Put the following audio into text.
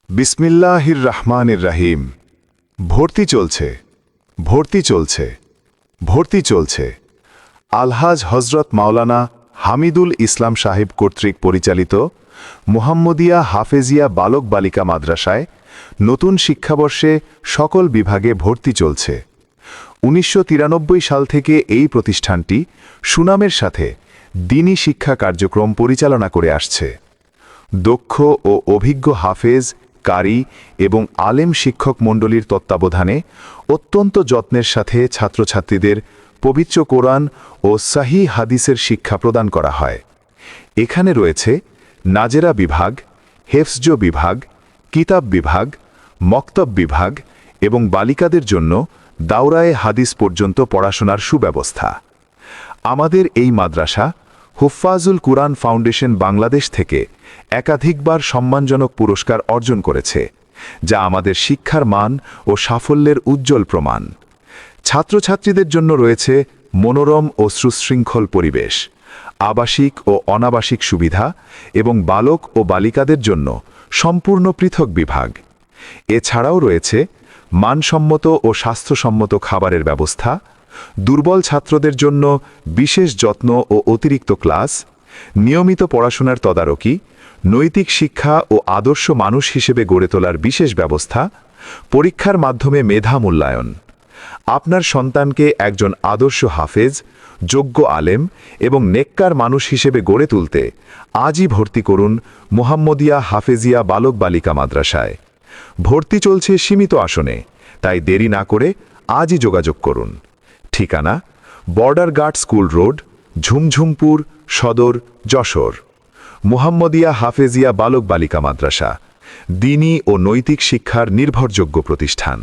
বিসমিল্লাহির রহমানির রহিম। ভর্তি চলছে, ভর্তি চলছে, ভর্তি চলছে। আলহাজ হজরত মাওলানা হামিদুল ইসলাম সাহেব কর্তৃক পরিচালিত মুহাম্মদিয়া হাফেজিয়া বালক বালিকা মাদ্রাসায় নতুন শিক্ষাবর্ষে সকল বিভাগে ভর্তি চলছে। ১৯৯৩ সাল থেকে এই প্রতিষ্ঠানটি সুনামের সাথে দ্বীনি শিক্ষা কার্যক্রম পরিচালনা করে আসছে। দক্ষ ও অভিজ্ঞ হাফেজ, কারি এবং আলেম শিক্ষক মণ্ডলীর তত্ত্বাবধানে অত্যন্ত যত্নের সাথে ছাত্রছাত্রীদের পবিত্র কোরআন ও সহিহ হাদিসের শিক্ষা প্রদান করা হয়। এখানে রয়েছে নাজেরা বিভাগ, হেফজ বিভাগ, কিতাব বিভাগ, মক্তব বিভাগ এবং বালিকাদের জন্য দাওরায়ে হাদিস পর্যন্ত পড়াশোনার সুব্যবস্থা। আমাদের এই মাদ্রাসা হুফফাজুল কুরআন ফাউন্ডেশন বাংলাদেশ থেকে একাধিকবার সম্মানজনক পুরস্কার অর্জন করেছে, যা আমাদের শিক্ষার মান ও সাফল্যের উজ্জ্বল প্রমাণ। ছাত্রছাত্রীদের জন্য রয়েছে মনোরম ও সুশৃঙ্খল পরিবেশ, আবাসিক ও অনাবাসিক সুবিধা এবং বালক ও বালিকাদের জন্য সম্পূর্ণ পৃথক বিভাগ। এছাড়াও রয়েছে মানসম্মত ও স্বাস্থ্যসম্মত খাবারের ব্যবস্থা, দুর্বল ছাত্রদের জন্য বিশেষ যত্ন ও অতিরিক্ত ক্লাস, নিয়মিত পড়াশোনার তদারকি, নৈতিক শিক্ষা ও আদর্শ মানুষ হিসেবে গড়ে তোলার বিশেষ ব্যবস্থা, পরীক্ষার মাধ্যমে মেধা মূল্যায়ন। আপনার সন্তানকে একজন আদর্শ হাফেজ, যোগ্য আলেম এবং নেককার মানুষ হিসেবে গড়ে তুলতে আজই ভর্তি করুন মুহাম্মদিয়া হাফেজিয়া বালক বালিকা মাদ্রাসায়। ভর্তি চলছে সীমিত আসনে, তাই দেরি না করে আজই যোগাযোগ করুন। ঠিকানা: border guard school road, Jhumjhumpur Sadar, Jessore. মুহাম্মদিয়া Hafezia বালক বালিকা মাদ্রাসা দ্বীনি ও নৈতিক শিক্ষার নির্ভরযোগ্য প্রতিষ্ঠান।